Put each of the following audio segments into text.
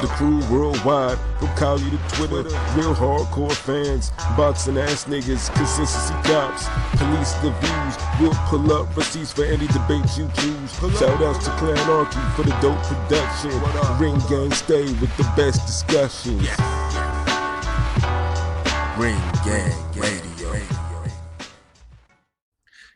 The crew worldwide, from Cali to Twitter, real hardcore fans, boxing ass niggas, consistency cops, police the views, we'll pull up receipts for any debate you choose. Shout outs to Clan Archie for the dope production. Ring Gang stay with the best discussions. Ring Gang Radio.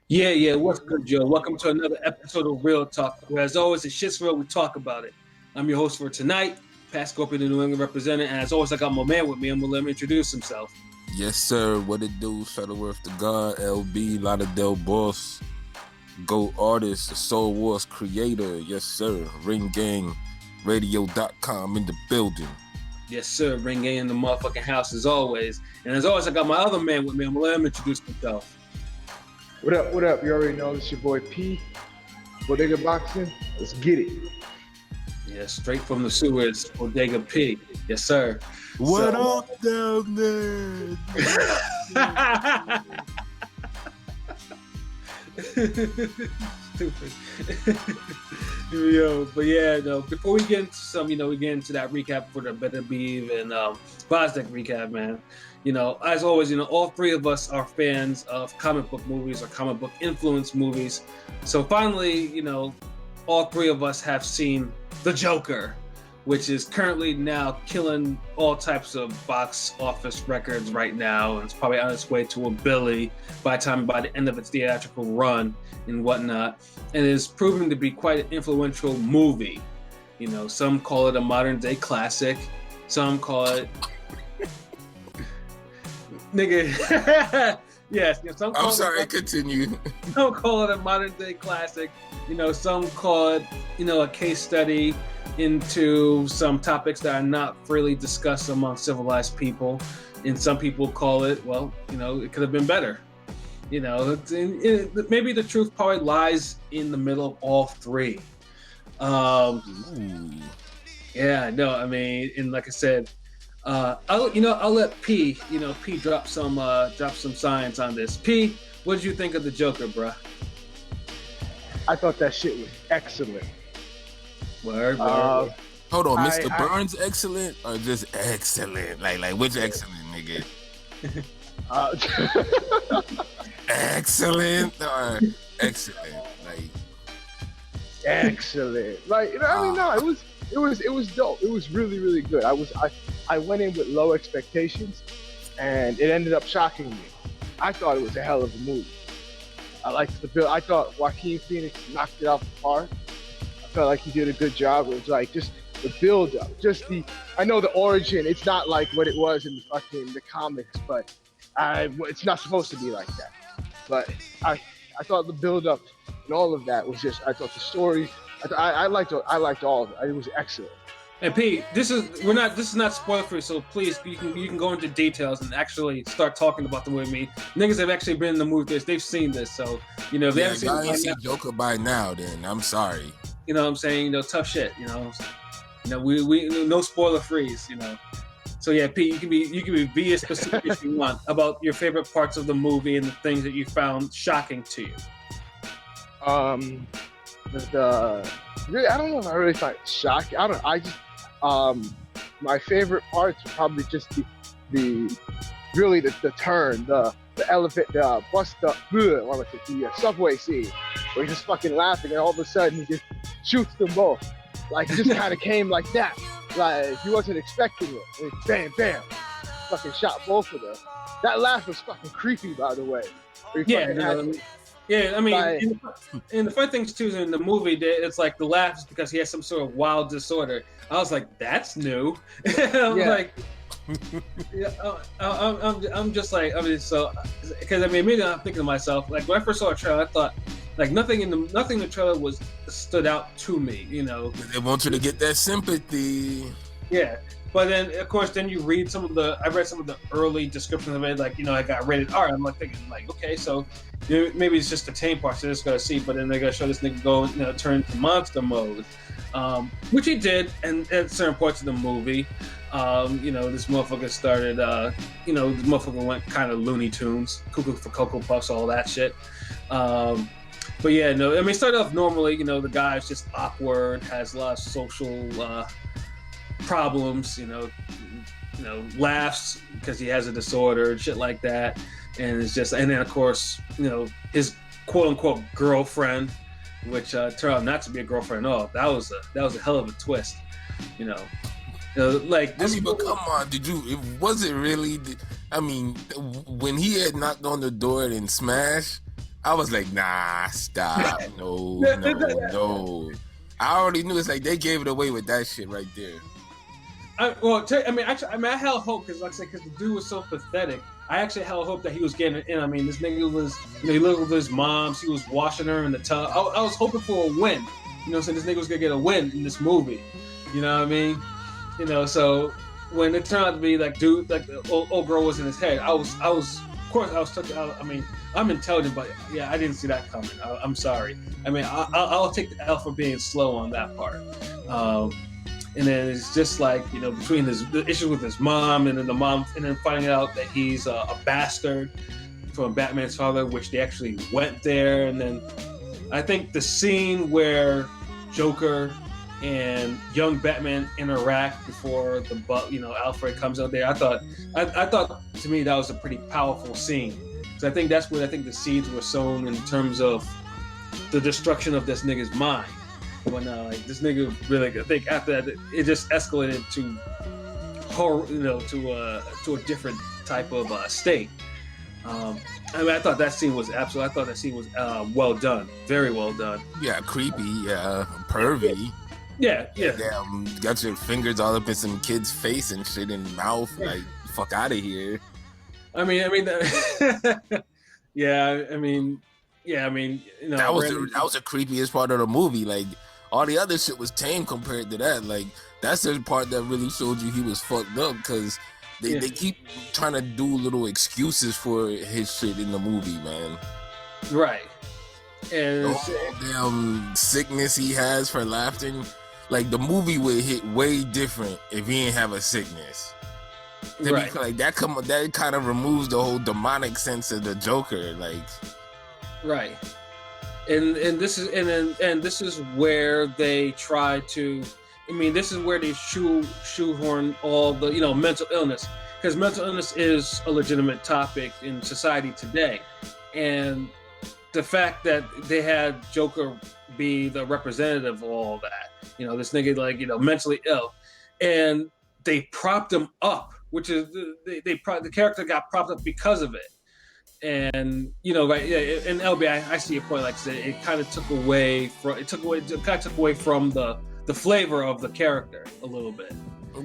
Yeah, what's good, Joe? Welcome to another episode of Real Talk, where as always, it's shit's real, we talk about it. I'm your host for tonight, Patscorpio, the New England representative, and as always, I got my man with me. I'm gonna let him introduce himself. Yes, sir. What it do? Shutterworth da Gawd, LB, Lauderdale Boss, GOAT artist, the Soul Wars creator. Yes, sir. Ring Gang Radio.com in the building. Yes, sir. Ring Gang in the motherfucking house as always. And as always, I got my other man with me. I'm gonna let him introduce himself. What up? You already know it's your boy P. Bodega Boxing. Let's get it. Yeah, straight from the sewers, Bodega P. Yes, sir. What up down there? Stupid. Yo, but yeah, no. Before we get into some, we get into that recap for the Better Beef and Bosdeck recap, man. As always, all three of us are fans of comic book movies or comic book influenced movies. So finally, all three of us have seen The Joker, which is currently now killing all types of box office records right now, and it's probably on its way to $1 billion by the end of its theatrical run and whatnot. And it is proving to be quite an influential movie. Some call it a modern day classic, some call it nigga. Yes, some call I'm sorry, continue. Some call it a modern day classic. Some call it, a case study into some topics that are not freely discussed among civilized people. And some people call it, it could have been better. Maybe the truth probably lies in the middle of all three. Yeah, no, and like I said, I'll let P, P drop some science on this. P, what did you think of The Joker, bruh? I thought that shit was excellent. Word. Hold on, Mr. Burns excellent or just excellent? Like which excellent, nigga? Excellent or excellent? Excellent. No, it was dope. It was really, really good. I went in with low expectations, and it ended up shocking me. I thought it was a hell of a movie. I liked the build. I thought Joaquin Phoenix knocked it out the park. I felt like he did a good job. It was just the build up, I know the origin. It's not like what it was in the comics, but it's not supposed to be like that. But I thought the build up and all of that was I thought the story. I liked all of it. It was excellent. And P, this is not spoiler free, so please you can go into details and actually start talking about the movie. Niggas have actually been in the movie. They've seen this, so they haven't seen. Y'all ain't seen Joker by now. Then I'm sorry. You know what I'm saying? Tough shit. We no spoiler freeze. So yeah, P, you can be as specific as you want about your favorite parts of the movie and the things that you found shocking to you. Really, I don't know if I really find it shocking. My favorite parts would probably just the turn, the elephant, the bus stop, the subway scene, where he's just fucking laughing, and all of a sudden he just shoots them both. It just kind of came like that. He wasn't expecting it. And bam, bam, fucking shot both of them. That laugh was fucking creepy, by the way. Yeah, and the funny thing too is in the movie, it's like the laugh is because he has some sort of wild disorder. I was like, that's new. I'm just like, so because immediately I'm thinking to myself, when I first saw a trailer, I thought nothing in the trailer stood out to me. They want you to get that sympathy. Yeah. But then, of course, you read I read some of the early descriptions of it, I got rated R. I'm thinking, okay, so maybe it's just the tame parts they're just going to see, but then they're going to show this nigga go, turn into monster mode, which he did, and at certain parts of the movie, this motherfucker started, this motherfucker went kind of Looney Tunes, Cuckoo for Cocoa Puffs, all that shit. But yeah, no, it started off normally, the guy's just awkward, has a lot of social, problems, laughs because he has a disorder and shit like that, and it's just, and then of course, his quote unquote girlfriend, which turned out not to be a girlfriend at all. That was a hell of a twist, like this. But come on, was it really? I mean, when he had knocked on the door and smashed, I was like, nah, stop, no. I already knew. It's like they gave it away with that shit right there. I held hope because, like I said, because the dude was so pathetic. I actually held hope that he was getting it in. I mean, this nigga was, he lived with his moms. He was washing her in the tub. I was hoping for a win. So this nigga was gonna get a win in this movie. You know what I mean? So when it turned out to be like, dude, like the old girl was in his head, I was, of course, I was touched. I mean, I'm intelligent, but yeah, I didn't see that coming. I'm sorry. I mean, I'll take the L for being slow on that part. And then it's just like, between the issues with his mom and then finding out that he's a bastard from Batman's father, which they actually went there. And then I think the scene where Joker and young Batman interact before Alfred comes out there, I thought to me that was a pretty powerful scene. So I think that's where the seeds were sown in terms of the destruction of this nigga's mind. When this nigga really, I think after that it just escalated to horror, to a different type of state. I mean, I thought that scene was well done, very well done. Yeah, creepy, yeah, pervy. Yeah. Damn, got your fingers all up in some kid's face and shit and mouth. Like, fuck out of here. I mean, yeah, I mean, that was the creepiest part of the movie. Like, all the other shit was tame compared to that. Like, that's the part that really showed you he was fucked up, because they keep trying to do little excuses for his shit in the movie, man. Right. And the whole damn sickness he has for laughing. Like, the movie would hit way different if he didn't have a sickness. Right. Like, that kind of removes the whole demonic sense of the Joker. Like, right. And this is where they try to. I mean, this is where they shoehorn all the mental illness, because mental illness is a legitimate topic in society today, and the fact that they had Joker be the representative of all that, this nigga mentally ill, and they propped him up, which is the character got propped up because of it. And right, yeah, and LB, I see your point. Like I said, it kind of took away from the flavor of the character a little bit.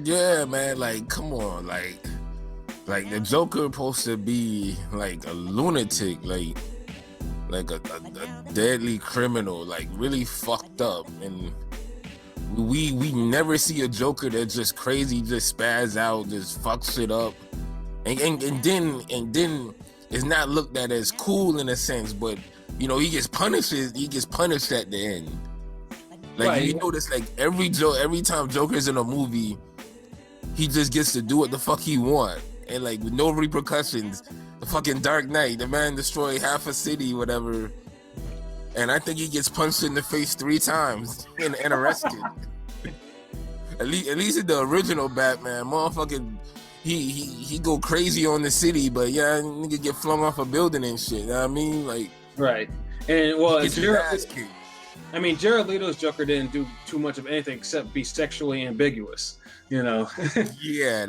Yeah, man. Like, come on, like the Joker supposed to be like a lunatic, like a deadly criminal, like really fucked up, and we never see a Joker that's just crazy, just spaz out, just fuck shit up, and then. It's not looked at as cool in a sense, but he gets punished at the end. Like, right. You notice, like, every time Joker's in a movie, he just gets to do what the fuck he want, and like with no repercussions. The fucking Dark Knight, the man destroyed half a city, whatever, and I think he gets punched in the face 3 times and arrested. at least in the original Batman, motherfucking. He go crazy on the city, but yeah, nigga get flung off a building and shit. You know what I mean? Like, right. And well, Jared Leto's Joker didn't do too much of anything except be sexually ambiguous. Yeah,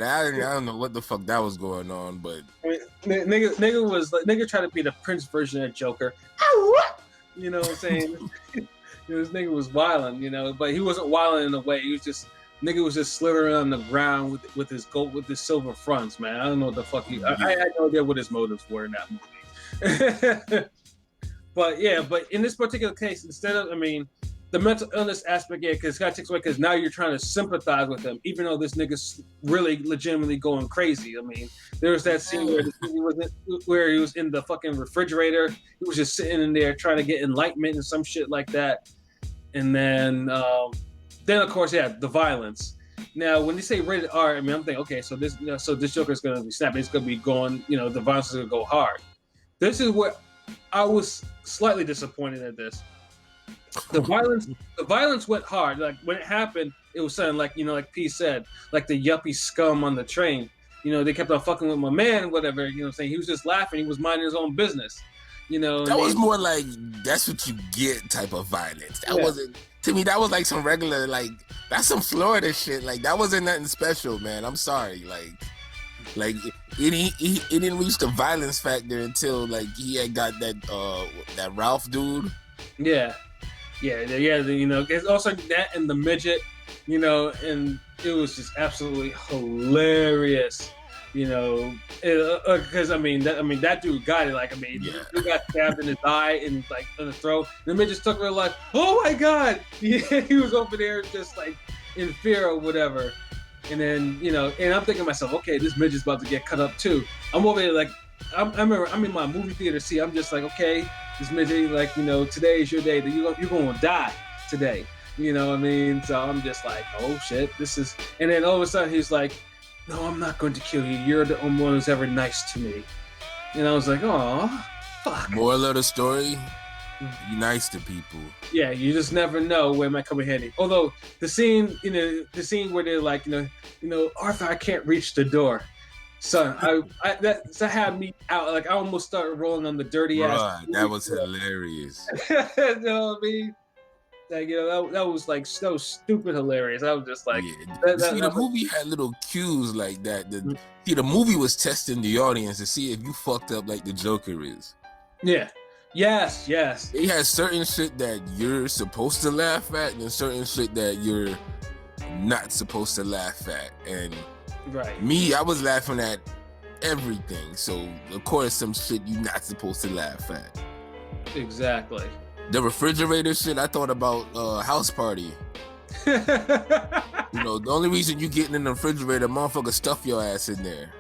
I don't know what the fuck that was going on, but I mean, nigga tried to be the Prince version of Joker. You know what I'm saying? This nigga was wilding, but he wasn't wilding in a way. He was just. Nigga was just slithering on the ground with his silver fronts, man. I don't know what the fuck I had no idea what his motives were in that movie. But in this particular case, instead of, the mental illness aspect, yeah, because it kind of takes away, because now you're trying to sympathize with him, even though this nigga's really legitimately going crazy. There was that scene where he was in the fucking refrigerator. He was just sitting in there trying to get enlightenment and some shit like that. And then of course, yeah, the violence. Now, when they say rated R, I'm thinking, okay, so this Joker is going to be snapping. It's going to be going, the violence is going to go hard. This is where I was slightly disappointed at this. The violence went hard. Like, when it happened, it was something like, like P said, like the yuppie scum on the train. They kept on fucking with my man, whatever. I'm saying, he was just laughing. He was minding his own business. That was more like that's what you get type of violence. That wasn't, to me, that was like some regular, like that's some Florida shit. Like that wasn't nothing special, man. I'm sorry, like it didn't reach the violence factor until like he had got that Ralph dude. Yeah. It's also that and the midget, and it was just absolutely hilarious, because that dude got it. He got stabbed in his eye and like in the throat. The midget took her like, oh my god, he was over there just like in fear or whatever. And then, and I'm thinking to myself, okay, this midget's about to get cut up too. I'm over there like, I remember I'm in my movie theater seat. I'm just like, okay, this midget, like, today is your day. That you're going to die today. You know what I mean? So I'm just like, oh shit, this is. And then all of a sudden he's like, no, I'm not going to kill you. You're the only one who's ever nice to me. And I was like, oh, fuck. Moral of the story: be nice to people. Yeah, you just never know where it might come in handy. Although the scene where they're like, Arthur, I can't reach the door. Son, that had me out. Like I almost started rolling on the dirty ass. That was hilarious. You know what I mean? Like, that was like so stupid hilarious. I was just like, the movie had little cues like that. The movie was testing the audience to see if you fucked up like the Joker is. Yeah. Yes. It has certain shit that you're supposed to laugh at and certain shit that you're not supposed to laugh at. And right. Me, I was laughing at everything. So of course some shit you're not supposed to laugh at. Exactly. The refrigerator shit, I thought about House Party. The only reason you getting in the refrigerator, motherfucker stuff your ass in there.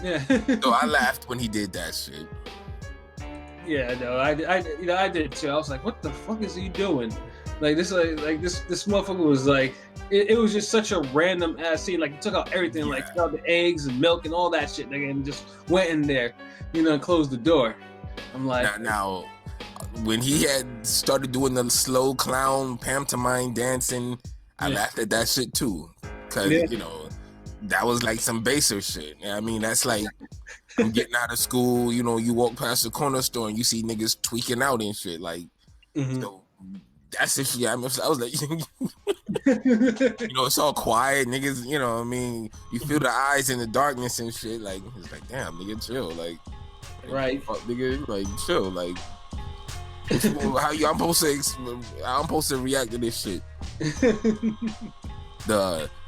Yeah. So I laughed when he did that shit. Yeah, no, I did too. I was like, what the fuck is he doing? Like this motherfucker was like, it was just such a random ass scene. Like he took out everything, like took out the eggs and milk and all that shit, and just went in there, and closed the door. I'm like, now when he had started doing the slow clown pantomime dancing, I laughed at that shit too, cause that was like some baser shit. I mean, that's like I'm getting out of school. You walk past the corner store and you see niggas tweaking out and shit. Like, that's the shit. I was like, it's all quiet, niggas. You feel the eyes in the darkness and shit. Like, it's like, damn, nigga, chill. Like, right, fuck, nigga, like, chill. Like, I'm supposed to react to this shit.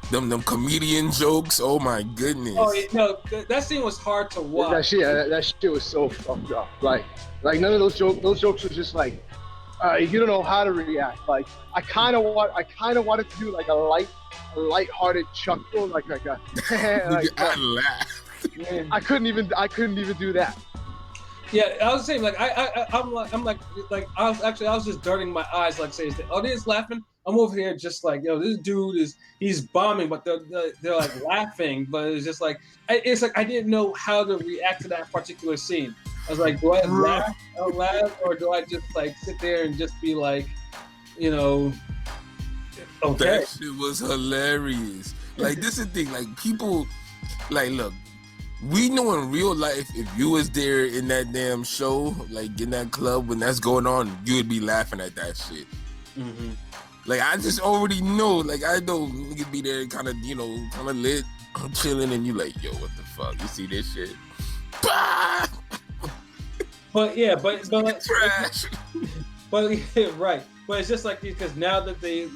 Them comedian jokes. Oh my goodness. Oh no, that scene was hard to watch. That shit was so fucked up. Like none of those jokes were just like, you don't know how to react. Like I kind of wanted to do like a light-hearted chuckle, like a. I laughed. I couldn't even do that. Yeah, I was saying like I'm like I was just darting my eyes like saying, oh, they're just laughing. I'm over here just like, this dude he's bombing, but they're like laughing, but it's just like it's like I didn't know how to react to that particular scene. I was like, do I laugh or do I just like sit there and just be like, okay? That shit was hilarious. Like this is the thing, like people, like look. We know in real life, if you was there in that damn show, like in that club when that's going on, you would be laughing at that shit. Mm-hmm. Like I just already know, like I know niggas be there kind of lit, chilling, and you like, yo, what the fuck? You see this shit? But yeah, but trash. But yeah, right. But it's just like because now that they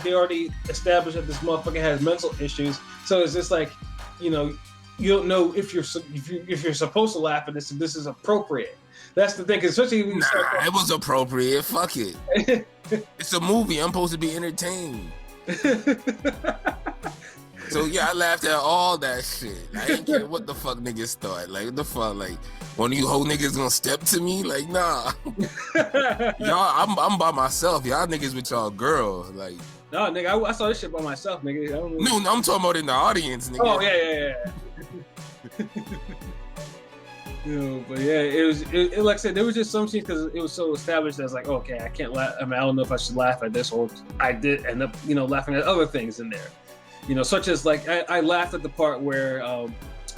already established that this motherfucker has mental issues, so it's just like, you don't know if you're supposed to laugh at this and this is appropriate. That's the thing, especially when it was appropriate. Fuck it. It's a movie. I'm supposed to be entertained. So yeah, I laughed at all that shit. I didn't care what the fuck niggas thought. Like what the fuck? Like one of you whole niggas gonna step to me? Like nah. Y'all, I'm by myself. Y'all niggas with y'all girls. Like no, nigga, I saw this shit by myself, nigga. No, I'm talking about in the audience, nigga. Oh yeah. You know, but yeah, it was like I said, there was just some scenes because it was so established. I was like, okay, I can't laugh. I mean, I don't know if I should laugh at this, or I did end up, laughing at other things in there. Such as like I laughed at the part where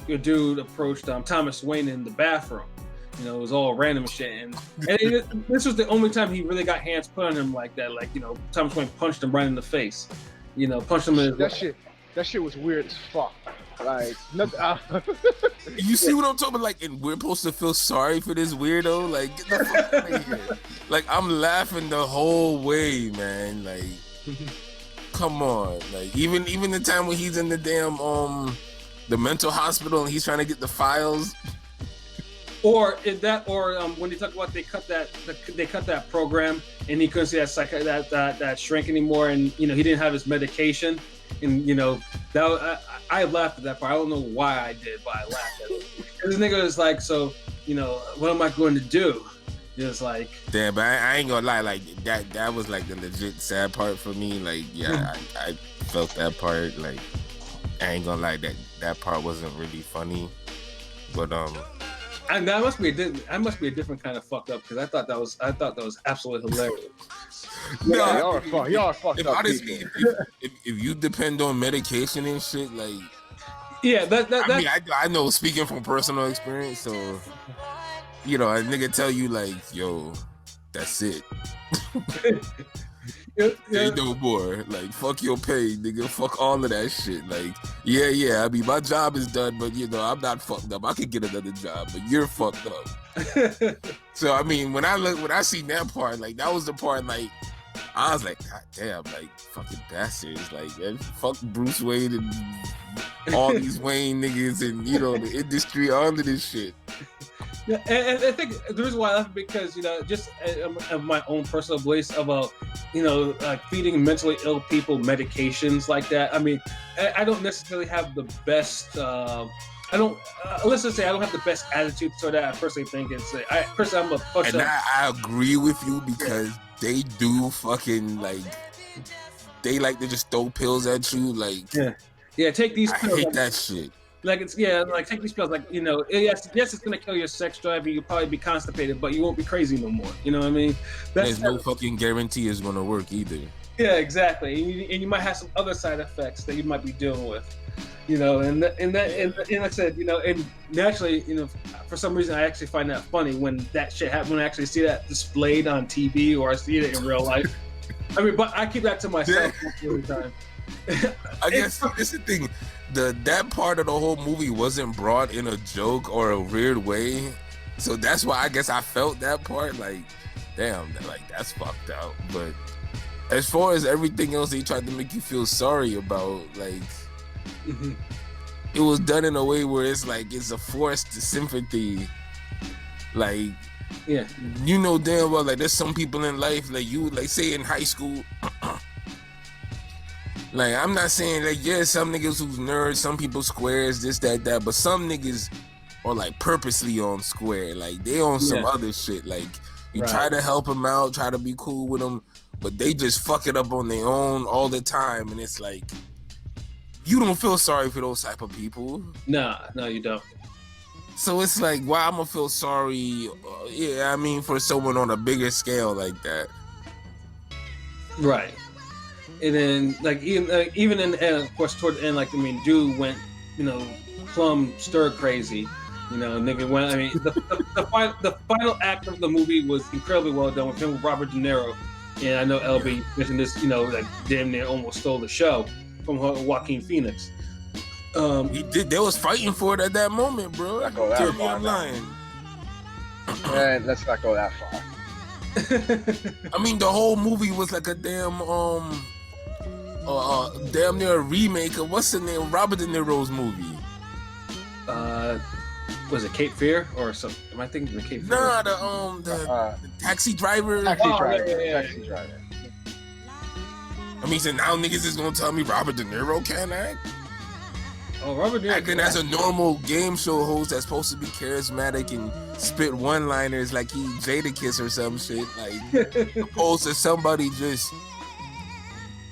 your dude approached Thomas Wayne in the bathroom. It was all random shit, and this was the only time he really got hands put on him like that. Like Thomas Wayne punched him right in the face. Punched him in his that shit was weird as fuck. Like, you see what I'm talking about? Like, and we're supposed to feel sorry for this weirdo. Like, get the fuck out of here. Like, I'm laughing the whole way, man. Like, come on. Like, even the time when he's in the damn the mental hospital and he's trying to get the files. Or when they talk about they cut that program and he couldn't see that shrink anymore, and he didn't have his medication. And that I laughed at that part. I don't know why I did, but I laughed at it. This nigga was like, so what am I going to do? Just like, damn, but I ain't gonna lie, like that was like the legit sad part for me. Like, yeah, I felt that part. Like, I ain't gonna lie, that part wasn't really funny. But and that must be a different kind of fucked up, because I thought that was absolutely hilarious. Yeah, y'all are fucked up. Honestly, if you depend on medication and shit, like, yeah, I mean, I know, speaking from personal experience, so a nigga tell you like, yo, that's it. Ain't no more. Like, fuck your pay, nigga. Fuck all of that shit. Like, yeah. I mean, my job is done, but I'm not fucked up. I could get another job, but you're fucked up. So I mean, when I seen that part, like, that was the part, like, I was like, God damn, like, fucking bastards. Like, man, fuck Bruce Wayne and all these Wayne niggas and the industry under this shit. Yeah, and I think the reason why I laugh is because just of my own personal beliefs about feeding mentally ill people medications like that. I mean, I don't necessarily have the best. Let's just say I don't have the best attitude toward that. I personally think I'm a push. And I agree with you, because they do fucking they like to just throw pills at you. Like, yeah, take these pills. I hate that shit. Like, take these pills. Like, yes, it's gonna kill your sex drive, and you'll probably be constipated, but you won't be crazy no more. You know what I mean? There's no fucking guarantee it's gonna work either. Yeah, exactly. And you might have some other side effects that you might be dealing with. And like I said, and naturally, for some reason, I actually find that funny when that shit happens. When I actually see that displayed on TV, or I see it in real life. I mean, but I keep that to myself most of the time. I guess that's the thing. That part of the whole movie wasn't brought in a joke or a weird way, so that's why I guess I felt that part. Like, damn, like, that's fucked out. But as far as everything else they tried to make you feel sorry about, like, it was done in a way where it's like it's a forced sympathy. Like, yeah, damn well, like, there's some people in life, like, you, like, say in high school. Like, I'm not saying, like, some niggas who's nerds, some people squares, this, that, but some niggas are, like, purposely on square. Like, they on some other shit. Like, you try to help them out, try to be cool with them, but they just fuck it up on their own all the time. And it's like, you don't feel sorry for those type of people. No, you don't. So it's like, why I'm gonna feel sorry, for someone on a bigger scale like that. Right. And then, like, even in, of course, toward the end, like, I mean, dude went, plumb stir crazy. Nigga went. I mean, the final act of the movie was incredibly well done with him, with Robert De Niro. And I know LB mentioned this, like, damn near almost stole the show from Joaquin Phoenix. He did. They was fighting for it at that moment, bro. Tell me I'm lying. Man, let's not go that far. I mean, the whole movie was like a damn damn near a remake of what's the name? Robert De Niro's movie. Was it Cape Fear or something? Am I thinking of Cape Fear? Nah, the Taxi Driver. Taxi Driver. I mean, so now niggas is gonna tell me Robert De Niro can't act? Oh, Robert De Niro acting as a normal game show host that's supposed to be charismatic and spit one-liners like he Jadakiss or some shit, like, opposed to somebody just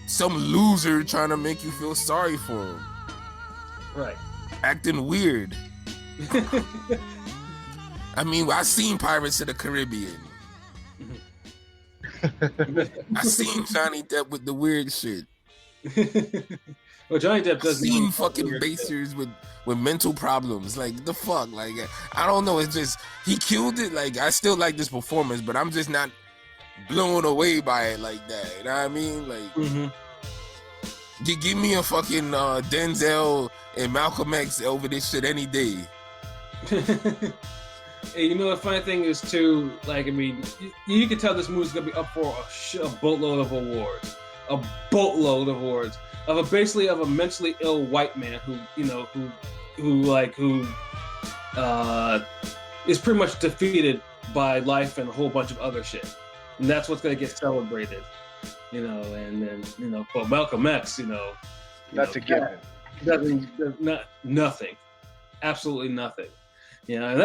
some loser trying to make you feel sorry for him. Right. Acting weird. I mean, I seen Pirates of the Caribbean. I seen Johnny Depp with the weird shit. Well, Johnny Depp I does seen fucking basers with mental problems. Like, the fuck? Like, I don't know. It's just, he killed it. Like, I still like this performance, but I'm just not blown away by it like that. You know what I mean? Like, give me a fucking Denzel and Malcolm X over this shit any day. And you know the funny thing is too, like, I mean, you can tell this movie's gonna be up for a boatload of awards, basically of a mentally ill white man who is pretty much defeated by life and a whole bunch of other shit, and that's what's gonna get celebrated, you know. And then for Malcolm X, That's a given. Nothing, absolutely nothing. Yeah, and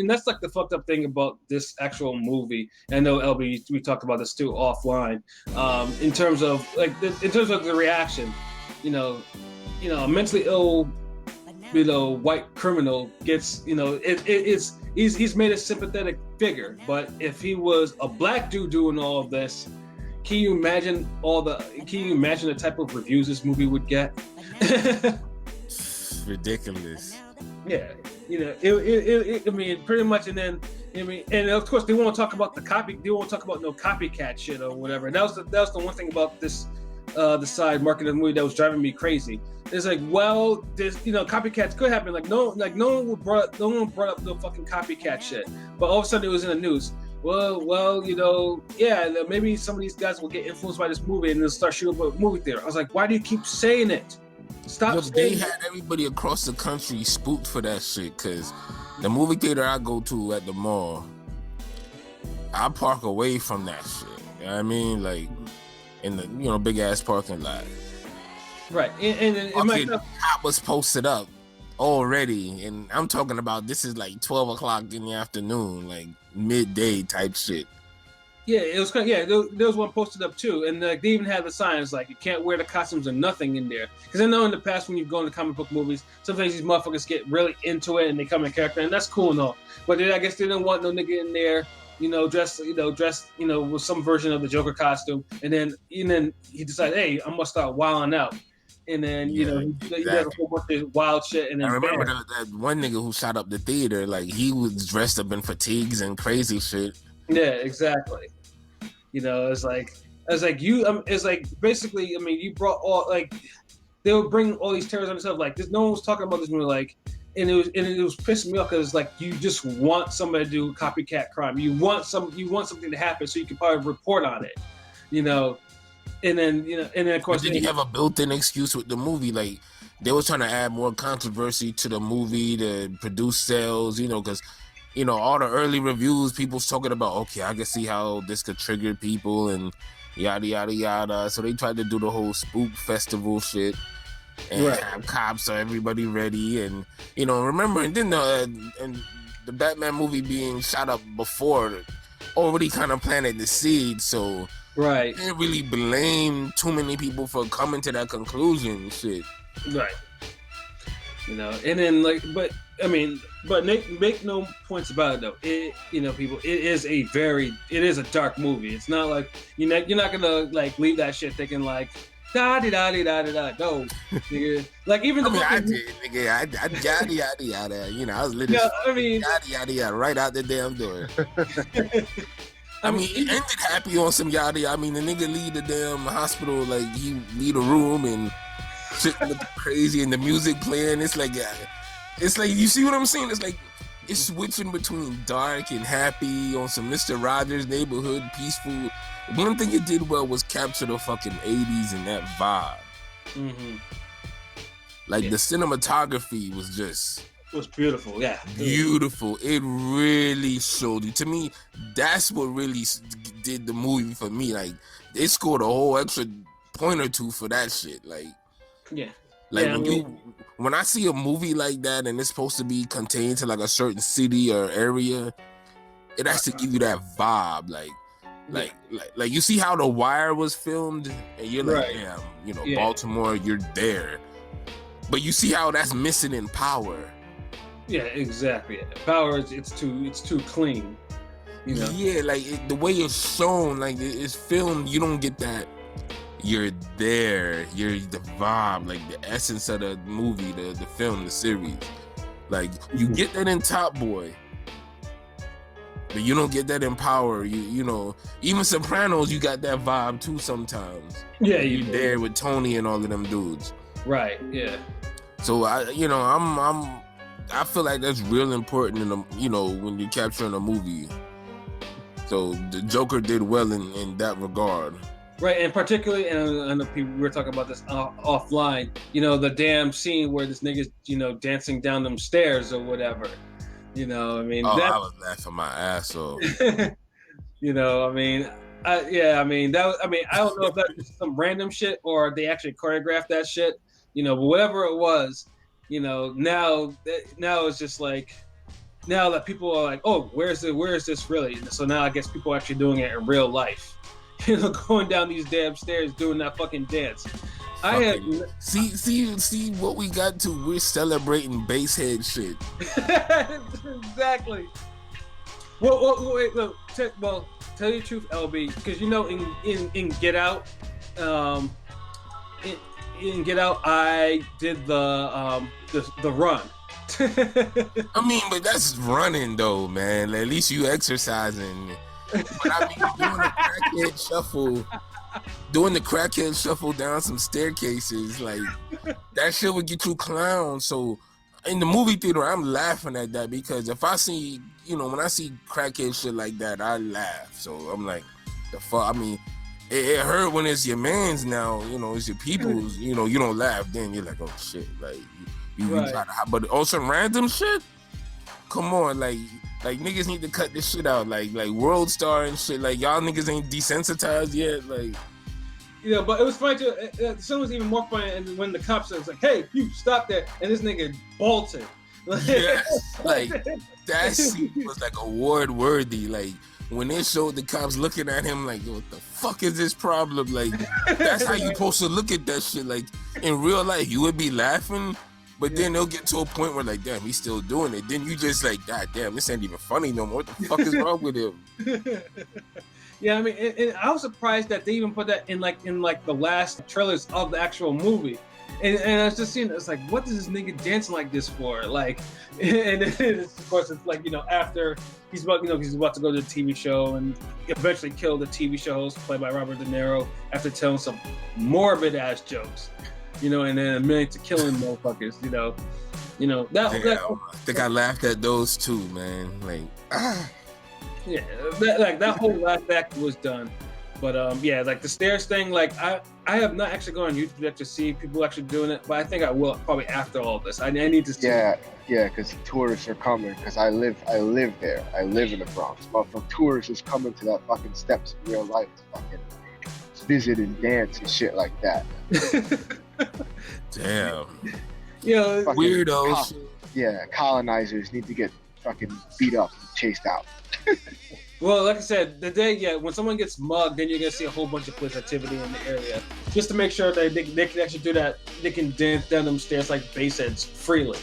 that's like the fucked up thing about this actual movie. And I know LB, we talked about this too offline. In terms of the reaction, a mentally ill, white criminal gets, he's made a sympathetic figure. But if he was a black dude doing all of this, can you imagine the type of reviews this movie would get? Ridiculous. Yeah, I mean, pretty much, and then, and of course they won't talk about they won't talk about no copycat shit or whatever. And that was the one thing about this, the side market of the movie that was driving me crazy. It's like, well, this, copycats could happen. Like no one brought up no fucking copycat shit. But all of a sudden it was in the news. Well, yeah, maybe some of these guys will get influenced by this movie and they'll start shooting up a movie theater. I was like, why do you keep saying it? Stop. Look, they had everybody across the country spooked for that shit, because the movie theater I go to at the mall, I park away from that shit. You know what I mean? Like, in the big ass parking lot. Right. And cop was posted up already, and I'm talking about this is like 12 o'clock in the afternoon, like midday type shit. Yeah, it was kind of, yeah. There was one posted up too, and they even had the signs like you can't wear the costumes or nothing in there. Because I know in the past when you've gone to comic book movies, sometimes these motherfuckers get really into it and they come in character, and that's cool and all. But I guess they didn't want no nigga in there, dressed with some version of the Joker costume, and then he decided, hey, I'm gonna start wilding out. And then he does a whole bunch of wild shit. And then I remember that one nigga who shot up the theater, like he was dressed up in fatigues and crazy shit. Yeah, exactly. It's like basically, I mean, you brought all, like, they would bring all these terrors on themselves. Like, no one was talking about this movie, like, and it was pissing me off because, like, you just want somebody to do copycat crime. You want something to happen so you can probably report on it, and then of course, but did you have a built-in excuse with the movie? Like, they was trying to add more controversy to the movie to produce sales, because all the early reviews, people's talking about, okay, I can see how this could trigger people and yada yada yada. So they tried to do the whole spook festival shit and have cops so everybody ready, and remember, and then the Batman movie being shot up before already kind of planted the seed, so right, can't really blame too many people for coming to that conclusion. Shit, right. And then but make no points about it though. People, it is a dark movie. It's not like you're not gonna like leave that shit thinking like da da da da da da. No, nigga. Like even I did, nigga. I yada yada yada. I was literally yada yada yada right out the damn door. I mean, it ended happy on some yada. I mean, the nigga leave the damn hospital, like he leave a room and shit look crazy, and the music playing. It's like you see what I'm saying? It's like it's switching between dark and happy on some Mr. Rogers Neighborhood, peaceful. One thing it did well was capture the fucking 80s and that vibe. Mm-hmm. Like the cinematography was just. It was beautiful, yeah. Beautiful. It really showed you. To me, that's what really did the movie for me. Like, they scored a whole extra point or two for that shit. Like, yeah. Like, when I see a movie like that and it's supposed to be contained to like a certain city or area, it has to give you that vibe. Like you see how The Wire was filmed, and you're like, damn, Baltimore, you're there. But you see how that's missing in power. Yeah, exactly. Power is it's too clean. You know. Yeah, like the way it's shown, like it's filmed, you don't get that. You're there. You're the vibe, like the essence of the movie, the film, the series. Like you get that in Top Boy, but you don't get that in Power. You know, even Sopranos, you got that vibe too sometimes. Yeah, you're there with Tony and all of them dudes. Right. Yeah. So I feel like that's real important in a, you know, when you're capturing a movie. So the Joker did well in that regard. Right, and particularly, and I know people, we were talking about this offline, you know, the damn scene where this nigga's, you know, dancing down them stairs or whatever. You know, I mean, I was laughing my ass off. You know, I mean, I don't know if that's just some random shit or they actually choreographed that shit, you know, but whatever it was, you know, now it's just like, now that people are like, oh, where is this really? So now I guess people are actually doing it in real life. You know, going down these damn stairs doing that fucking dance. See what we got to. We're celebrating basehead shit. Exactly. Well, wait, look. Tell you the truth, LB, because you know, in Get Out, in Get Out, I did the run. I mean, but that's running though, man. At least you exercising. But I mean, doing the crackhead shuffle down some staircases, like that shit would get you clowns. So in the movie theater, I'm laughing at that because if I see, you know, when I see crackhead shit like that, I laugh. So I'm like, the fuck. I mean, it hurt when it's your man's now, you know, it's your people's. You know, you don't laugh then. You're like, oh shit, like you try to, but also random shit. Come on, like niggas need to cut this shit out, like World Star and shit. Like y'all niggas ain't desensitized yet, like. Yeah, but it was funny too. Some was even more funny, and when the cops was like, "Hey, you stop that!" and this nigga bolted. Yes, like that scene was like award worthy. Like when they showed the cops looking at him, like, "What the fuck is this problem?" Like that's how you supposed to look at that shit. Like in real life, you would be laughing. But then they'll get to a point where like, damn, he's still doing it. Then you just like, God damn, this ain't even funny no more. What the fuck is wrong with him? Yeah, I mean, and I was surprised that they even put that in the last trailers of the actual movie. And I was just seeing, it's like, what is this nigga dancing like this for? Like, and of course, it's like, you know, after he's about to go to the TV show and eventually kill the TV show host played by Robert De Niro after telling some morbid ass jokes. You know, and then a minute to killing motherfuckers. You know that. I think I laughed at those too, man. Like, yeah, that whole laugh act was done, but yeah, like the stairs thing. Like I have not actually gone on YouTube yet to see people actually doing it, but I think I will probably after all this. I need to see. Yeah, because tourists are coming. Because I live there. I live in the Bronx. But for tourists is coming to that fucking steps in real life to fucking visit and dance and shit like that. Damn. You know, weirdos. Colonizers need to get fucking beat up and chased out. Well, like I said, when someone gets mugged, then you're gonna see a whole bunch of police activity in the area, just to make sure that they can actually do that. They can dance down them stairs like baseheads freely.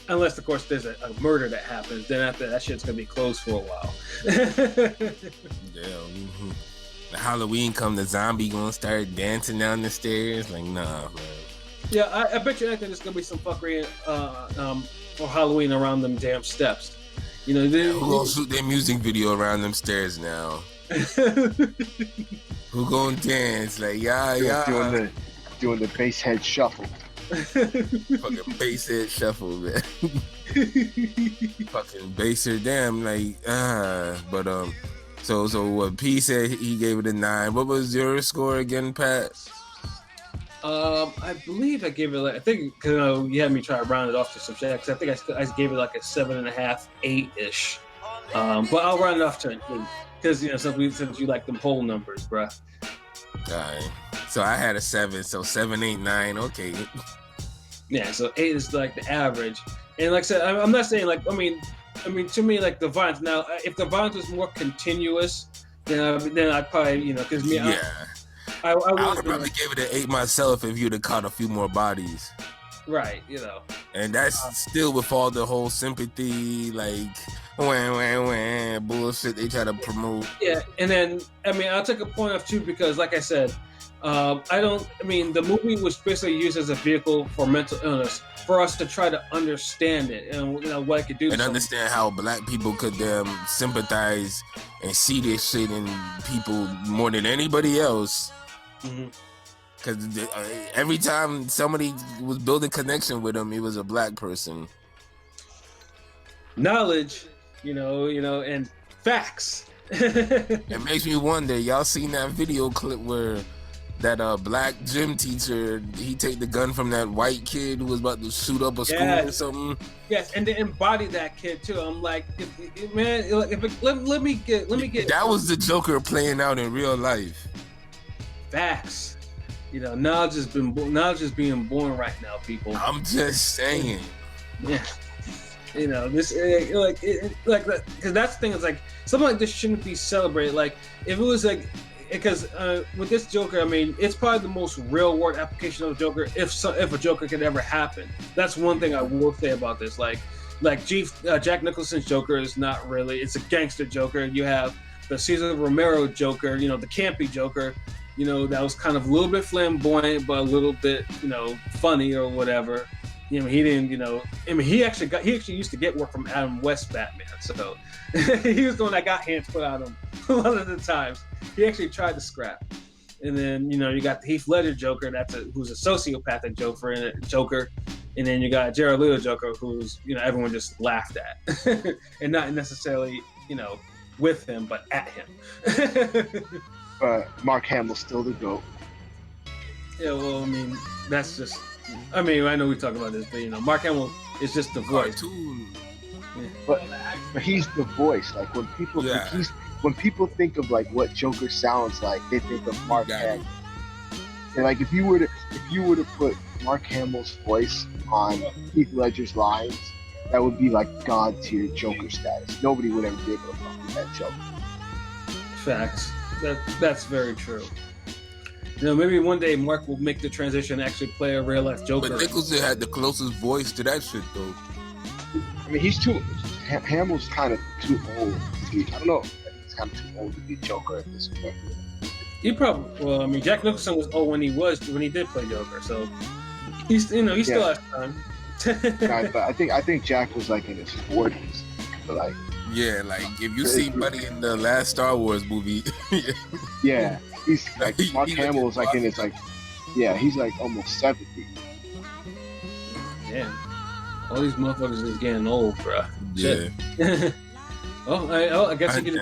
Unless, of course, there's a murder that happens, then after that shit's gonna be closed for a while. Damn. The Halloween come, the zombie gonna start dancing down the stairs. Like, nah, man. Yeah, I bet you anything there's gonna be some fuckery for Halloween around them damn steps. You know, who gonna shoot their music video around them stairs now? Who gonna dance? Like, yeah. Doing the bass head shuffle. Fucking bass head shuffle, man. Fucking baser, damn, like, but So what P said, he gave it a 9. What was your score again, Pat? I believe I gave it I think because you had me try to round it off to some shit. I think I gave it like a 7.5, 8-ish. But I'll round it off to an 8 because since you like them whole numbers, bruh. All right. So I had a 7, so 7, 8, 9. Okay. Yeah. So 8 is like the average, and like I said, I'm not saying like I mean, to me, like the violence. Now, if the violence was more continuous, then I'd probably, because I would have probably gave it an 8 myself if you'd have caught a few more bodies. Right, you know. And that's still with all the whole sympathy, like wah, bullshit they try to promote. Yeah, and then I mean I'll take a point off too because like I said, the movie was basically used as a vehicle for mental illness for us to try to understand it and what it could do. And understand how black people could sympathize and see this shit in people more than anybody else. Because every time somebody was building connection with him, he was a black person. Knowledge, and facts. It makes me wonder, y'all seen that video clip where that black gym teacher, he take the gun from that white kid who was about to shoot up a school or something? Yes, and they embody that kid too. I'm like, let me get. That was the Joker playing out in real life. Facts. Knowledge is being born right now, people. I'm just saying. Yeah. This because that's the thing is like something like this shouldn't be celebrated. Like if it was like. Because with this Joker, I mean, it's probably the most real-world application of Joker if a Joker could ever happen. That's one thing I will say about this. Like Jack Nicholson's Joker is not really. It's a gangster Joker. You have the Cesar Romero Joker, the campy Joker, that was kind of a little bit flamboyant, but a little bit, funny or whatever. He didn't, he actually used to get work from Adam West Batman. So he was the one that got hands put on him a lot of the times. He actually tried to scrap. And then, you got the Heath Ledger Joker, who's a sociopathic Joker. And then you got Jared Leto Joker, who's, everyone just laughed at. And not necessarily, with him, but at him. But Mark Hamill's still the GOAT. Yeah, well, I mean, that's just... I mean, I know we talk about this, but, Mark Hamill is just the voice. Yeah. But he's the voice. Like, when people think of like what Joker sounds like, they think of Mark Hamill. And like if you were to put Mark Hamill's voice on Heath Ledger's lines, that would be like God tier Joker status. Nobody would ever be able to fuck with that Joker. Facts. That's very true. Maybe one day Mark will make the transition and actually play a real life Joker. But Nicholson had the closest voice to that shit though. I mean, Hamill's kind of too old to be. I don't know. He's kind of too old to be Joker at this point. He probably. Well, I mean, Jack Nicholson was old when he did play Joker, so he's still has time. Right, but I think Jack was like in his 40s. But like. Yeah, like if you see Buddy in the last Star Wars movie. Yeah, he's like Mark Hamill is like in his like. Yeah, he's like almost 70. Damn. All these motherfuckers is getting old, bro. Yeah. I guess he could.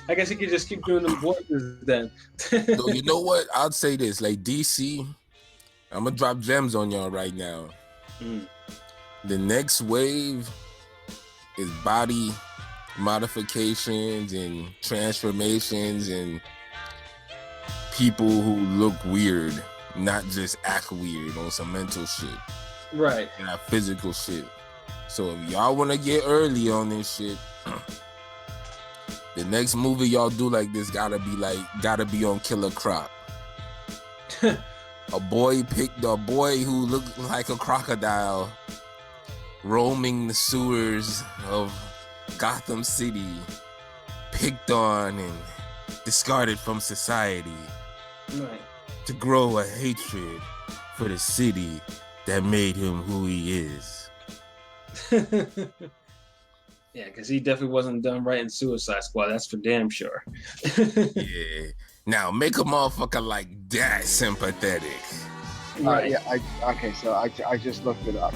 I guess he could just keep doing the voices then. So you know what? I'd say this, like DC. I'm gonna drop gems on y'all right now. The next wave is body modifications and transformations and people who look weird, not just act weird on some mental shit. Right. And our physical shit. So if y'all want to get early on this shit, the next movie y'all do like this gotta be on Killer Croc. a boy who looked like a crocodile roaming the sewers of Gotham City, picked on and discarded from society. Right. To grow a hatred for the city that made him who he is. Yeah, because he definitely wasn't done right in Suicide Squad. That's for damn sure. Yeah. Now make a motherfucker like that sympathetic. Right. So I just looked it up.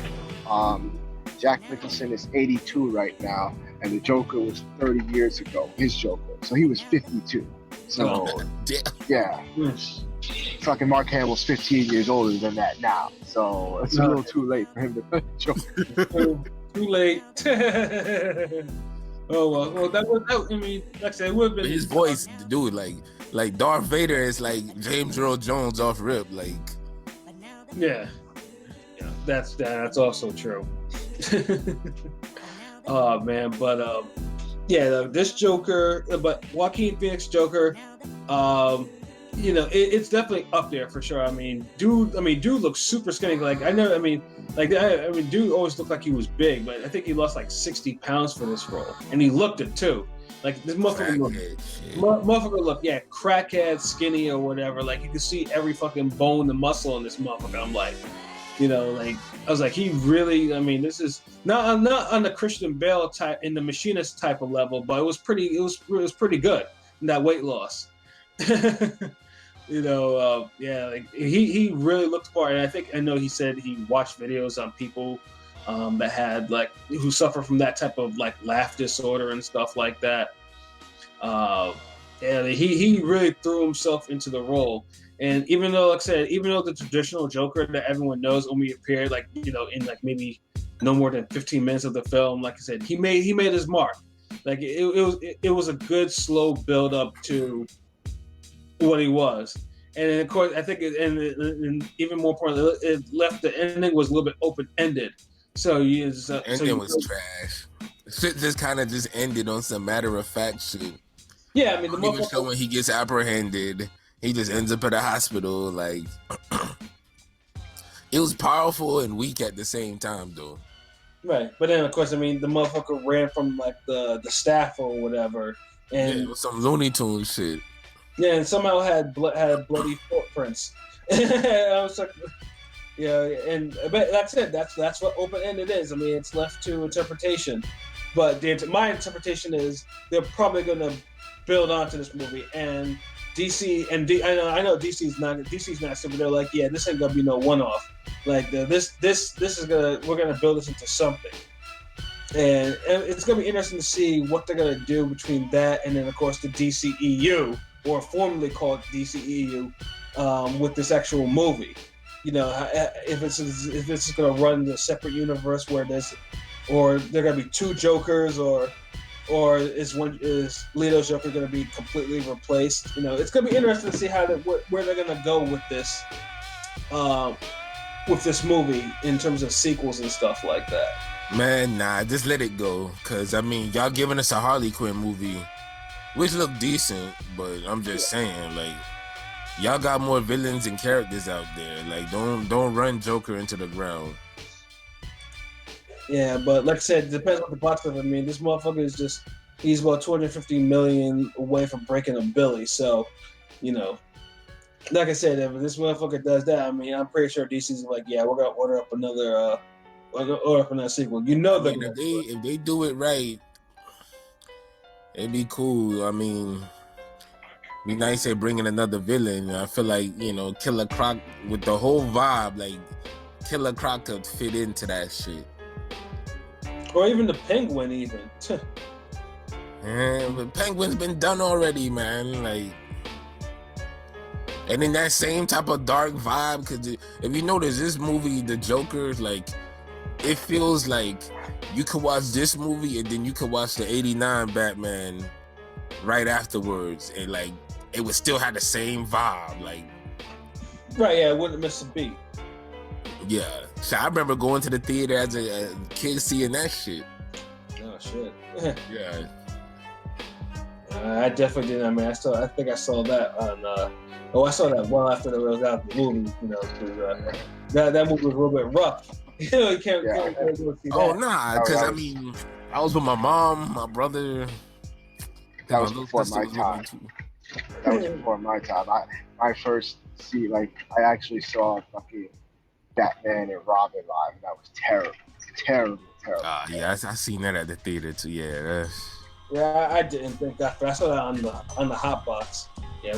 Jack Nicholson is 82 right now, and the Joker was 30 years ago. His Joker, so he was 52. So yeah. Fucking Mark Hamill's 15 years older than that now, so it's a little too late for him to play Joker. Too late. Oh well, that. I mean, like I said, it would have been his voice, dude. Like Darth Vader is like James Earl Jones off rip. Like, yeah, that's also true. Oh man, but this Joker, but Joaquin Phoenix Joker, you know, it's definitely up there for sure. I mean, dude looks super skinny. Like I know, I mean, dude always looked like he was big, but I think he lost like 60 pounds for this role, and he looked it too. Like this motherfucker looked, yeah, crackhead, skinny or whatever. Like you can see every fucking bone and muscle in this motherfucker. I'm like, you know, like I was like, he really. I mean, this is not on the Christian Bale type, in the Machinist type of level, but it was pretty good in that weight loss. You know, yeah, like he really looked for it. And I know he said he watched videos on people that had like who suffer from that type of like laugh disorder and stuff like that. And he really threw himself into the role. And even though, like I said, even though the traditional Joker that everyone knows only appeared like, you know, in like maybe no more than 15 minutes of the film, like I said, he made his mark. Like it was a good slow build up to what he was. And then, of course, I think, and even more importantly, it left the ending was a little bit open ended. So the ending was trash. Shit just kind of just ended on some matter of fact shit. Yeah, I mean, even so when he gets apprehended, he just ends up at a hospital. Like it was powerful and weak at the same time, though. Right, but then of course, I mean, the motherfucker ran from like the staff or whatever, and it was some Looney Tunes shit. Yeah, and somehow had bloody footprints. I was like, yeah, and but like I said, that's what open ended is. I mean, it's left to interpretation. But my interpretation is they're probably going to build onto this movie, and DC and I know DC's not simple. They're like, yeah, this ain't gonna be no one off. Like this is we're gonna build this into something. And it's gonna be interesting to see what they're gonna do between that and then of course the DCEU, or formerly called DCEU, with this actual movie. You know, if it's going to run the separate universe where or there are going to be two Jokers, or is Leto's Joker going to be completely replaced? You know, it's going to be interesting to see where they're going to go with this movie in terms of sequels and stuff like that. Man, nah, just let it go. Cause I mean, y'all giving us a Harley Quinn movie, which looked decent, but I'm just saying, like, y'all got more villains and characters out there. Like, don't run Joker into the ground. Yeah, but like I said, it depends on the box office. I mean, this motherfucker he's about 250 million away from breaking a billy. So, you know, like I said, if this motherfucker does that, I mean, I'm pretty sure DC's like, yeah, we're gonna order up another sequel. You know, if they do it right, it'd be cool. I mean, be nice at bringing another villain. I feel like, you know, Killer Croc with the whole vibe, like Killer Croc could fit into that shit. Or even the Penguin, even. Yeah, but Penguin's been done already, man. Like, and in that same type of dark vibe, because if you notice this movie, The Joker, like, it feels like you could watch this movie and then you could watch the '89 Batman right afterwards, and like it would still have the same vibe. Like, right, yeah, it wouldn't miss a beat. Yeah, so I remember going to the theater as a kid seeing that shit. Oh shit. Yeah. I definitely didn't. I mean, I think I saw that on. I saw that well after it was out the movie. You know, because that movie was a little bit rough. You know, you can't go see that. Oh nah, because I mean, I was with my mom, my brother. That was before my time. That was before my time. I first I actually saw fucking Batman and Robin live, and that was terrible. Yeah, I seen that at the theater too. Yeah. Yeah, I didn't think that. I saw that on the hot box. Yeah,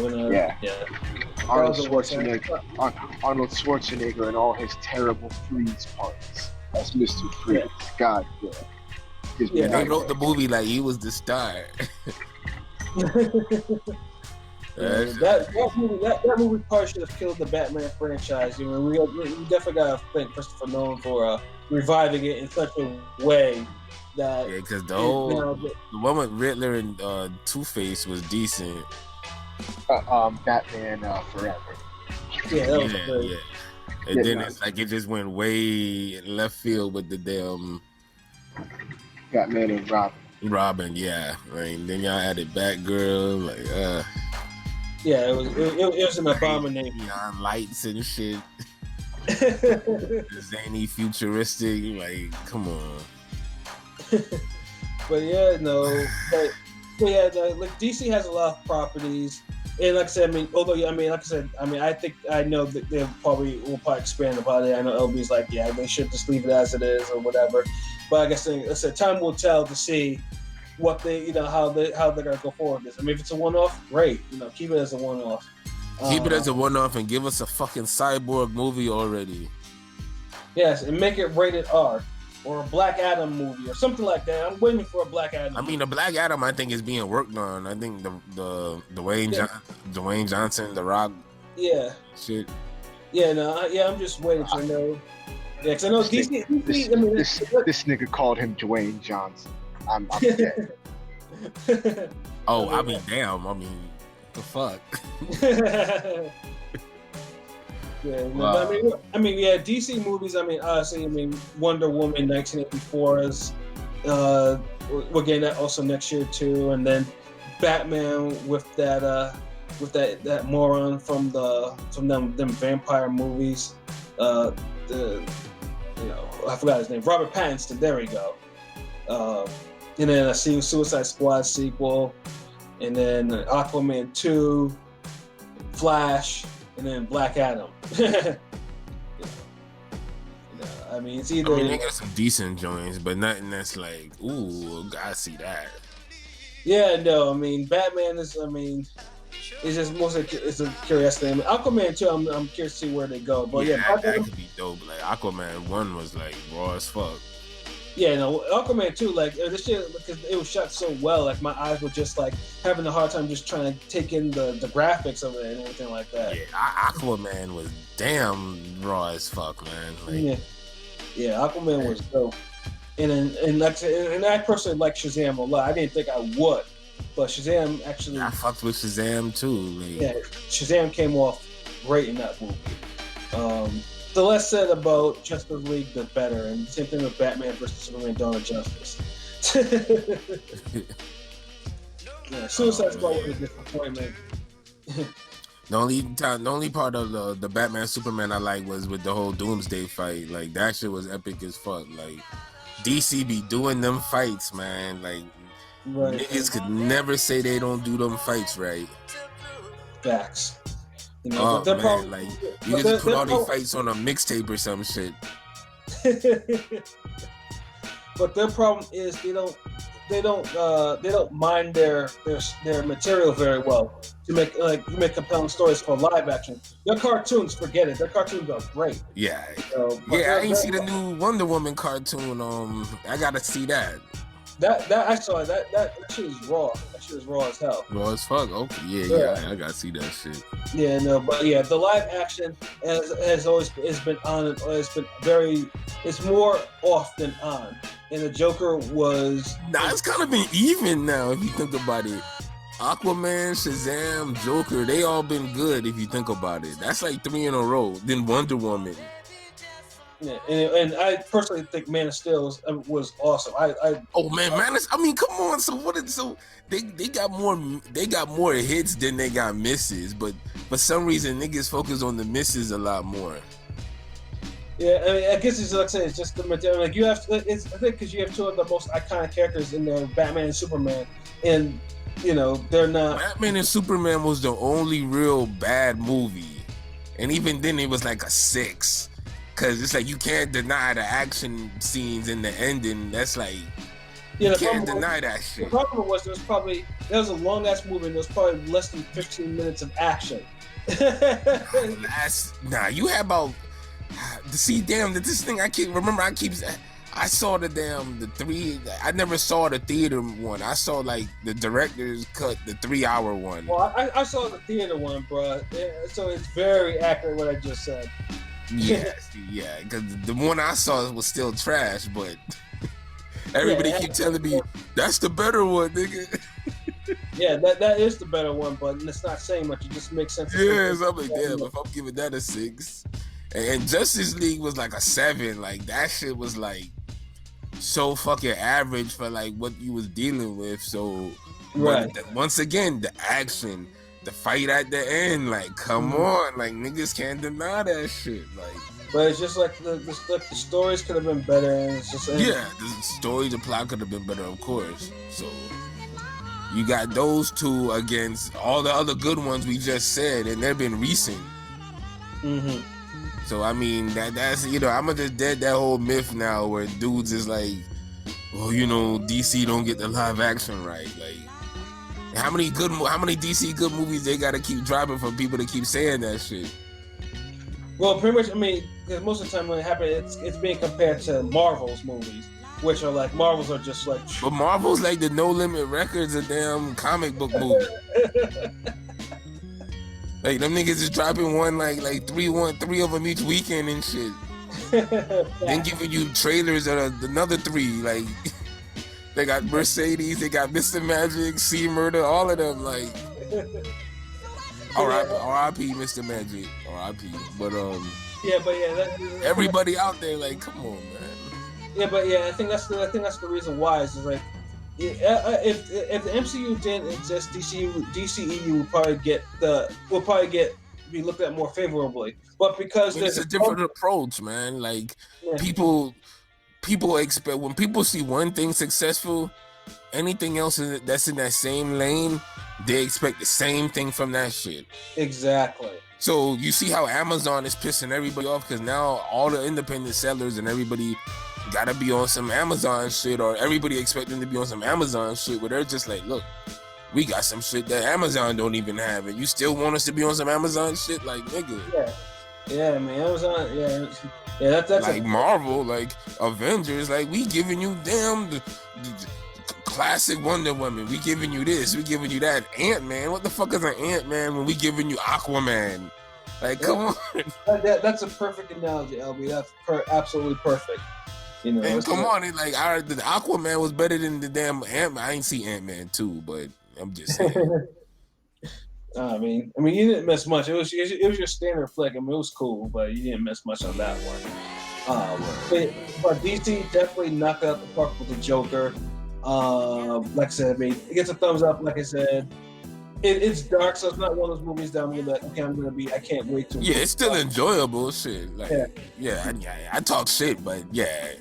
Arnold Schwarzenegger and all his terrible freeze parts. That's Mr. Freeze. Yeah. God, yeah. They wrote the movie like he was the star. That movie probably should have killed the Batman franchise. You know, we definitely gotta thank Christopher Nolan for reviving it in such a way that because the one with Riddler and Two-Face was decent. Batman Forever. Yeah, that was good. Yeah. And then it's like it just went way left field with the damn Batman and Robin. Yeah. Right. Then y'all added Batgirl, like Yeah, it was an abomination. Neon lights and shit. Zany, futuristic. Like, come on. But yeah, no. But yeah, like DC has a lot of properties. And like I said, I mean, although I mean, like I said, I mean, I know that they will probably expand about it. I know LB's like, yeah, they should just leave it as it is or whatever. But I guess like I said, time will tell to see what they, how they're gonna go forward with this. I mean, if it's a one-off, great. Keep it as a one-off. Keep it as a one-off and give us a fucking Cyborg movie already. Yes, and make it rated R. Or a Black Adam movie or something like that. I'm waiting for a Black Adam. I mean, the Black Adam, I think, is being worked on. I think the Dwayne Johnson, The Rock. Yeah. Shit. Yeah, no, yeah, I'm just waiting to know. Yeah, because I know DC. This nigga called him Dwayne Johnson. I'm dead. Oh, I mean, damn. I mean, the fuck. Yeah, wow. I mean, yeah, DC movies. I mean, honestly, I mean, Wonder Woman 1984 is we're getting that also next year too, and then Batman with that moron from them vampire movies. I forgot his name, Robert Pattinson. There we go. And then I see Suicide Squad sequel, and then Aquaman 2, Flash. And then Black Adam. I mean, it's either. I mean, they got some decent joints, but nothing that's like, ooh, I see that. Yeah, no, I mean, Batman is. I mean, it's just mostly it's a curious thing. Aquaman 2, I'm curious to see where they go. But yeah, that could be dope. Like Aquaman 1 was like raw as fuck. Yeah, no, Aquaman 2, like this shit, because it was shot so well, like my eyes were just like having a hard time just trying to take in the graphics of it and everything like that. Yeah, Aquaman was damn raw as fuck, man. Like, yeah, Aquaman was dope. And I personally like Shazam a lot. I didn't think I would, but Shazam actually. I fucked with Shazam too. Like, yeah, Shazam came off great in that movie. The less said about Justice League, the better. And same thing with Batman versus Superman: Dawn of Justice. Yeah, Suicide Squad was a disappointment. The only part of the Batman Superman I like was with the whole Doomsday fight. Like that shit was epic as fuck. Like DC be doing them fights, man. Like right. Niggas could never say they don't do them fights right. Facts. Oh man, probably, like you just put all these fights on a mixtape or some shit. But their problem is they don't mind their material very well to make compelling stories for live action. Their cartoons, forget it. Their cartoons are great. Yeah, I ain't see the new Wonder Woman cartoon. I gotta see that. That I saw that shit is raw. That shit is raw as hell. Raw as fuck. Okay, yeah, I gotta see that shit. Yeah, no, but yeah, the live action has always been on. It's more off than on. And the Joker was. Nah, it's kind of been even now if you think about it. Aquaman, Shazam, Joker, they all been good if you think about it. That's like 3 in a row. Then Wonder Woman. Yeah, and I personally think Man of Steel was awesome. I mean, come on. So they got more hits than they got misses, but for some reason niggas focus on the misses a lot more. Yeah, I mean, I guess it's like I said, it's just the material. Like you have, I think because you have two of the most iconic characters in there, Batman and Superman, and they're not. Batman and Superman was the only real bad movie, and even then it was like a 6. Cause it's like you can't deny the action scenes in the ending. That's like you can't deny that shit. The problem was there was a long ass movie and there was probably less than 15 minutes of action. You had about this thing I saw the 3. I never saw the theater one. I saw like the director's cut, the 3-hour one. Well, I saw the theater one, bro. So it's very accurate what I just said. Yeah, because the one I saw was still trash, but everybody keep telling me that's the better one, nigga. Yeah, that is the better one, but it's not saying much. It just makes sense. Yeah, so I'm like, damn, if I'm giving that a 6, and Justice League was like a 7, like that shit was like so fucking average for like what you was dealing with. So, right. Once again, the action. the fight at the end, like, come on, like, niggas can't deny that shit, like. But it's just like the stories could have been better, and it's just Yeah, the story, the plot could have been better, of course. So you got those two against all the other good ones we just said, and they've been recent. Mm-hmm. So I mean, that's you know, I'm gonna just dead that whole myth now where dudes is like, well, you know, DC don't get the live action right. Like, how many DC good movies they gotta keep dropping for people to keep saying that shit? Well, pretty much. I mean, because most of the time when it happens, it's being compared to Marvel's movies, which are like Marvels are just like. But Marvel's like the No Limit Records of damn comic book movie. Like them niggas is dropping one like three of them each weekend and shit. Then giving you trailers of another 3. Like they got Mercedes, they got Mr. Magic, C Murder, all of them. Like R.I.P. Mr. Magic, R.I.P. But everybody out there, like, come on, man. Yeah, but yeah, I think that's the reason why. Is like, if the MCU didn't exist, DCEU will probably be looked at more favorably. But because it's a different approach, man. Like people expect, when people see one thing successful, anything else that's in that same lane, they expect the same thing from that shit. Exactly. So you see how Amazon is pissing everybody off because now all the independent sellers and everybody gotta be on some Amazon shit, or everybody expect them to be on some Amazon shit where they're just like, look, we got some shit that Amazon don't even have, and you still want us to be on some Amazon shit? Like, nigga. Yeah, I mean, Amazon, yeah, that's like Marvel, like Avengers, like we giving you the classic Wonder Woman, we giving you this, we giving you that. Ant-Man, what the fuck is an Ant-Man when we giving you Aquaman? Like, come on. That's a perfect analogy, LB. That's absolutely perfect. You know, and come on, like the Aquaman was better than the damn Ant-Man. I ain't see Ant-Man 2, but I'm just saying. I mean, you didn't miss much. It was your standard flick. I mean, it was cool, but you didn't miss much on that one. But DC definitely knocked out the park with the Joker. Like I said, I mean, it gets a thumbs up. Like I said, it's dark, so it's not one of those movies that I'm gonna be like, okay, I can't wait to. Yeah, it's still enjoyable shit. Like, yeah, I talk shit, but yeah,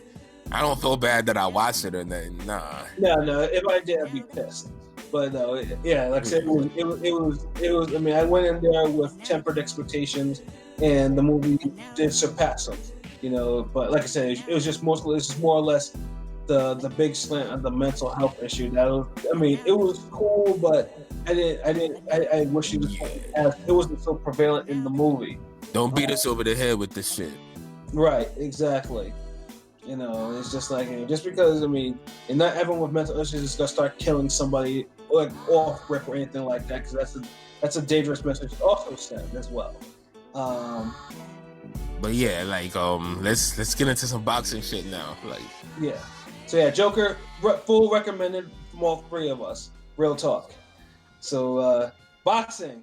I don't feel bad that I watched it or nothing. Nah. No. If I did, I'd be pissed. But no, like I said, it was. I mean, I went in there with tempered expectations, and the movie did surpass them. You know, but like I said, it was just more or less the big slant on the mental health issue. It was cool, but I wish it wasn't so prevalent in the movie. Don't beat us over the head with this shit. Right, exactly. You know, it's just like, just because, I mean, and not everyone with mental issues is gonna start killing somebody like off rip or anything like that, because that's a dangerous message to also send as well. But yeah, like let's get into some boxing shit now. Like, yeah. So yeah, Joker, full recommended from all 3 of us. Real talk. So boxing.